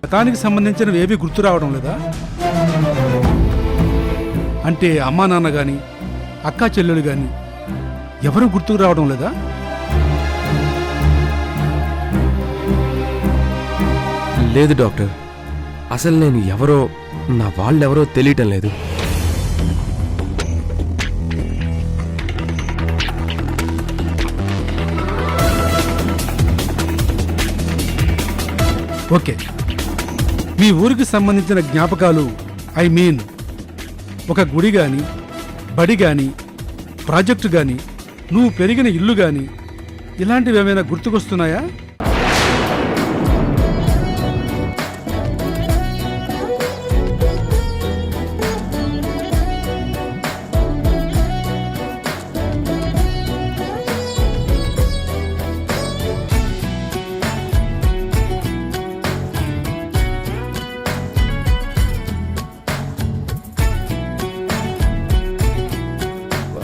గతానికి సంబంధించినవి ఏవి గుర్తు రావడం లేదా? అంటే అమ్మా నాన్న కానీ అక్కా చెల్లెలు కానీ ఎవరు గుర్తుకు రావడం లేదా? లేదు డాక్టర్, అసలు నేను ఎవరో నా వాళ్ళెవరో తెలియటం లేదు. ఓకే, మీ ఊరికి సంబంధించిన జ్ఞాపకాలు, ఐ మీన్ ఒక గుడి కానీ బడి కానీ ప్రాజెక్టు కానీ నువ్వు పెరిగిన ఇల్లు కానీ ఇలాంటివి ఏమైనా గుర్తుకొస్తున్నాయా?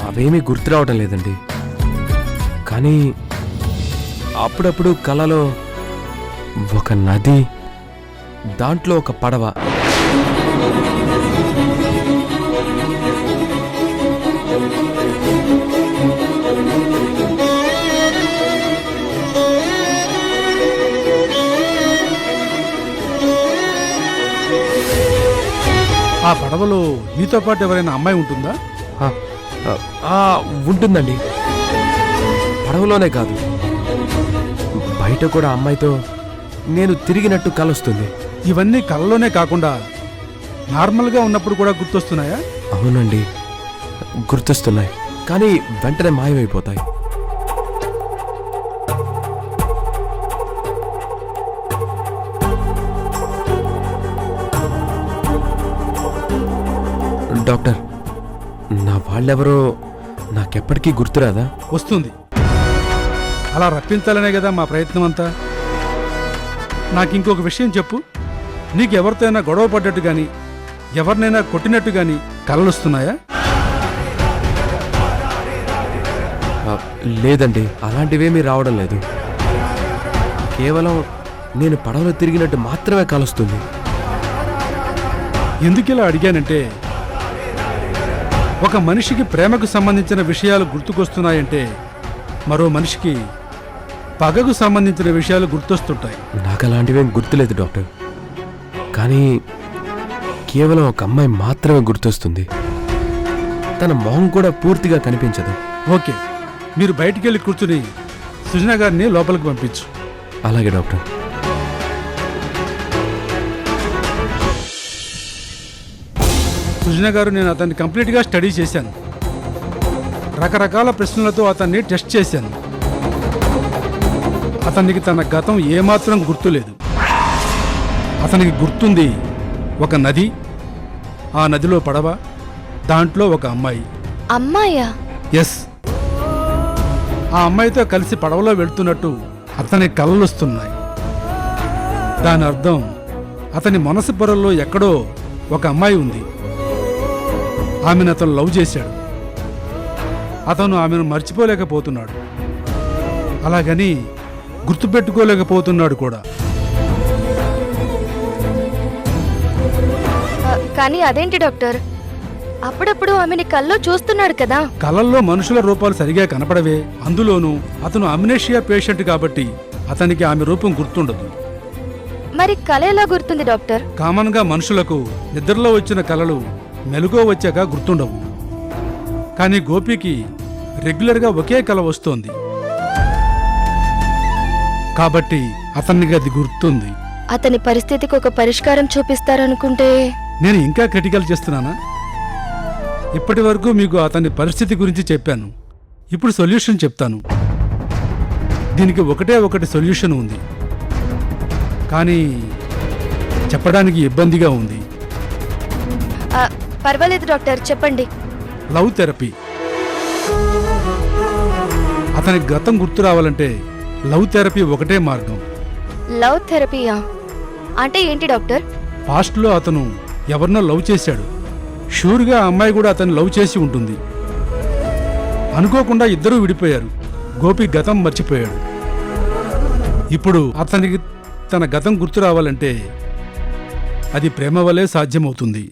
అవేమీ గుర్తు రావటం లేదండి. కానీ అప్పుడప్పుడు కలలో ఒక నది, దాంట్లో ఒక పడవ. ఆ పడవలో నీతో పాటు ఎవరైనా అమ్మాయి ఉంటుందా? ఉంటుందండి. పడవలోనే కాదు, బయట కూడా అమ్మాయితో నేను తిరిగినట్టు కలొస్తుంది. ఇవన్నీ కలలోనే కాకుండా నార్మల్గా ఉన్నప్పుడు కూడా గుర్తొస్తున్నాయా? అవునండి, గుర్తొస్తున్నాయి, కానీ వెంటనే మాయమైపోతాయి. డాక్టర్, నా వాళ్ళెవరో నాకెప్పటికీ గుర్తురాదా? వస్తుంది. అలా రప్పించాలనే కదా మా ప్రయత్నం అంతా. నాకు ఇంకొక విషయం చెప్పు, నీకు ఎవరితోనైనా గొడవ పడ్డట్టు కానీ ఎవరినైనా కొట్టినట్టు కానీ కలలుస్తున్నాయా? లేదండి, అలాంటివేమీ రావడం లేదు. కేవలం నేను పడవలో తిరిగినట్టు మాత్రమే కలుస్తుంది. ఎందుకు ఇలా అడిగానంటే, ఒక మనిషికి ప్రేమకు సంబంధించిన విషయాలు గుర్తుకొస్తున్నాయంటే మరో మనిషికి పగకు సంబంధించిన విషయాలు గుర్తొస్తుంటాయి. నాకు అలాంటివేం గుర్తులేదు డాక్టర్, కానీ కేవలం ఒక అమ్మాయి మాత్రమే గుర్తొస్తుంది. తన మొహం కూడా పూర్తిగా కనిపించదు. ఓకే, మీరు బయటికి వెళ్ళి కూర్చుని సుజనా గారిని లోపలికి పంపించు. అలాగే డాక్టర్. సుజనా గారు, నేను అతన్ని కంప్లీట్గా స్టడీ చేశాను. రకరకాల ప్రశ్నలతో అతన్ని టెస్ట్ చేశాను. అతనికి తన గతం ఏమాత్రం గుర్తులేదు. అతనికి గుర్తుంది ఒక నది, ఆ నదిలో పడవ, దాంట్లో ఒక అమ్మాయి. అమ్మాయా? ఎస్, ఆ అమ్మాయితో కలిసి పడవలో వెళ్తున్నట్టు అతని కలలొస్తున్నాయి. దాని అర్థం అతని మనసు పొరల్లో ఎక్కడో ఒక అమ్మాయి ఉంది. ఆమెను అతను లవ్ చేశాడు. అతను ఆమెను మర్చిపోలేకపోతున్నాడు, అలాగని గుర్తుపెట్టుకోలేకపోతున్నాడు కూడా. కానీ అదేంటి డాక్టర్, అప్పుడప్పుడు ఆమెని కల్లో చూస్తున్నాడు కదా. కలల్లో మనుషుల రూపాలు సరిగా కనపడవే. అందులోనూ అతను అమ్నేషియా పేషెంట్ కాబట్టి అతనికి ఆమె రూపం గుర్తుండదు. మరి కల ఎలా గుర్తుంది డాక్టర్? కామన్ గా మనుషులకు నిద్రలో వచ్చిన కలలు మెలుగో వచ్చాక గుర్తుండవు. కానీ గోపికి రెగ్యులర్గా ఒకే కల వస్తోంది కాబట్టి అతనికి అది గుర్తుంది. అతని పరిస్థితికి ఒక పరిష్కారం చూపిస్తారనుకుంటే. నేను ఇంకా క్రిటికల్ చేస్తున్నానా? ఇప్పటి వరకు మీకు అతని పరిస్థితి గురించి చెప్పాను. ఇప్పుడు సొల్యూషన్ చెప్తాను. దీనికి ఒకటే ఒకటి సొల్యూషన్ ఉంది, కానీ చెప్పడానికి ఇబ్బందిగా ఉంది. పర్వాలేదు డాక్టర్, చెప్పండి. Love therapy. అతని గతం గుర్తు రావాలంటే లవ్ థెరపీ ఒకటే మార్గం. లవ్ థెరపీయా? అంటే ఏంటి డాక్టర్? పాస్ట్లో అతను ఎవరినో లవ్ చేశాడు. షూర్గా ఆ అమ్మాయి కూడా అతను లవ్ చేసి ఉంటుంది. అనుకోకుండా ఇద్దరూ విడిపోయారు. గోపి గతం మర్చిపోయాడు. ఇప్పుడు అతనికి తన గతం గుర్తు రావాలంటే అది ప్రేమ వల్లే సాధ్యమవుతుంది.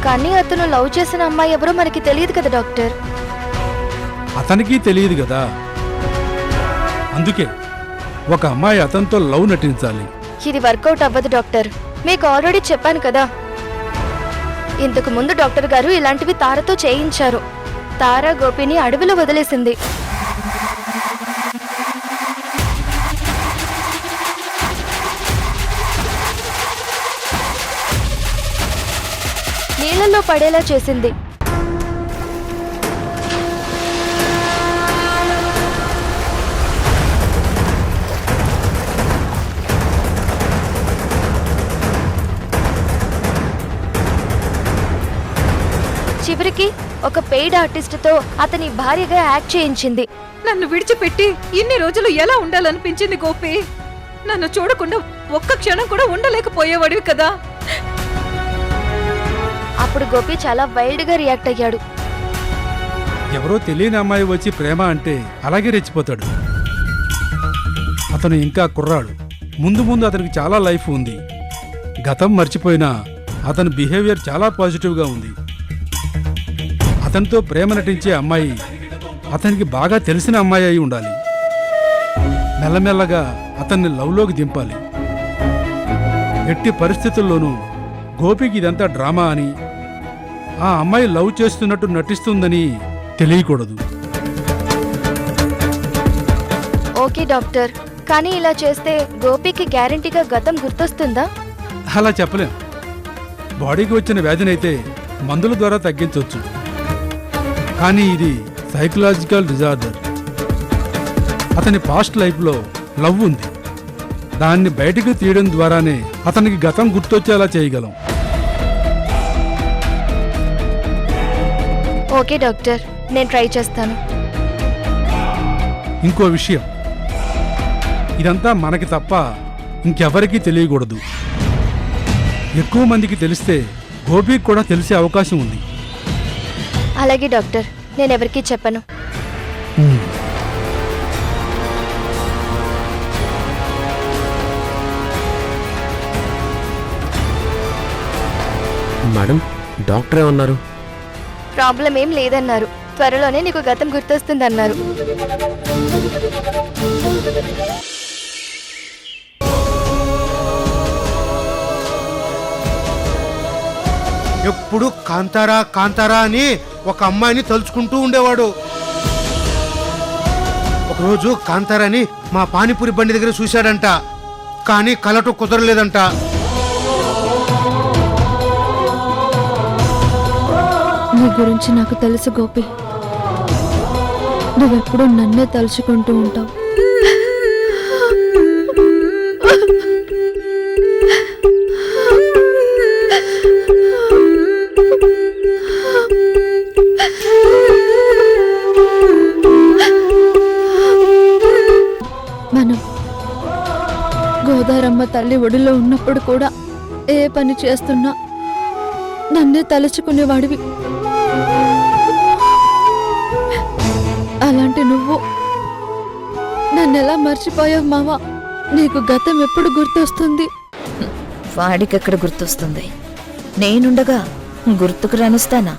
కానీ అతను లవ్ చేసిన అమ్మాయి ఎవరో మనకి తెలియదు కదా డాక్టర్. అతనికి తెలియదు కదా. అందుకే ఒక అమ్మాయి అతనితో లవ్ నటించాలి. ఇది వర్కౌట్ అవ్వదు డాక్టర్. మీకు ఆల్రెడీ చెప్పాను కదా. ఇంతకు ముందు డాక్టర్ గారు ఇలాంటివి తారతో చేయించారు. తార గోపిని అడవిలో వదిలేసింది. నీళ్ళల్లో పడేలా చేసింది. చివరికి ఒక పెయిడ్ ఆర్టిస్ట్తో అతని భార్యగా యాక్ట్ చేయించింది. నన్ను విడిచిపెట్టి ఇన్ని రోజులు ఎలా ఉండాలనిపించింది గోపి. నన్ను చూడకుండా ఒక్క క్షణం కూడా ఉండలేకపోయేవాడివి కదా. అప్పుడు గోపి చాలా వైల్డ్ గా రియాక్ట్ అయ్యాడు. ఎవరో తెలియని అమ్మాయి వచ్చి ప్రేమ అంటే అలాగే రెచ్చిపోతాడు. అతను ఇంకా కుర్రాడు. ముందు ముందు అతనికి చాలా లైఫ్ ఉంది. గతం మర్చిపోయినా అతని బిహేవియర్ చాలా పాజిటివ్గా ఉంది. అతనితో ప్రేమ నటించే అమ్మాయి అతనికి బాగా తెలిసిన అమ్మాయి అయి ఉండాలి. మెల్లమెల్లగా అతన్ని లవ్లోకి దింపాలి. ఎట్టి పరిస్థితుల్లోనూ గోపికి ఇదంతా డ్రామా అని, ఆ అమ్మాయి లవ్ చేస్తున్నట్టు నటిస్తుందని తెలియకూడదు. ఓకే డాక్టర్, కానీ ఇలా చేస్తే గోపికి గ్యారంటీగా గతం గుర్తొస్తుందా? అలా చెప్పలేం. బాడీకి వచ్చిన వ్యాధినైతే మందుల ద్వారా తగ్గించవచ్చు. కానీ ఇది సైకలాజికల్ డిజార్డర్. అతని పాస్ట్ లైఫ్లో లవ్ ఉంది. దాన్ని బయటకు తీయడం ద్వారానే అతనికి గతం గుర్తొచ్చేలా చేయగలం. ఓకే డాక్టర్, నేను ట్రై చేస్తాను. ఇంకో విషయం, ఇదంతా మనకి తప్ప ఇంకెవరికీ తెలియకూడదు. ఎక్కువ మందికి తెలిస్తే గోపికి కూడా తెలిసే అవకాశం ఉంది. అలాగే డాక్టర్, నేను ఎవరికీ చెప్పను. మేడం, డాక్టర్ ఏమన్నారు? ప్రాబ్లం ఏం లేదన్నారు. త్వరలోనే నీకు గతం గుర్తొస్తుందన్నారు. ఎప్పుడు కాంతారా కాంతారా అని ఒక అమ్మాయిని తలుచుకుంటూ ఉండేవాడు. ఒకరోజు కాంతారాని మా పానీపూరి బండి దగ్గర చూశాడంట. కానీ కలటం కుదరలేదంట. నీ గురించి నాకు తెలుసు గోపి. నువ్వెప్పుడు నన్నే తలుచుకుంటూ ఉంటావు. మనం గోదారమ్మ తల్లి ఒడిలో ఉన్నప్పుడు కూడా ఏ పని చేస్తున్నా నన్నే తలుచుకునేవాడివి. అలాంటి నువ్వు నన్నెలా మర్చిపోయావు మావా? నీకు గతం ఎప్పుడు గుర్తొస్తుంది? వాడికెక్కడ గుర్తొస్తుంది? నేనుండగా గుర్తుకు రానిస్తానా?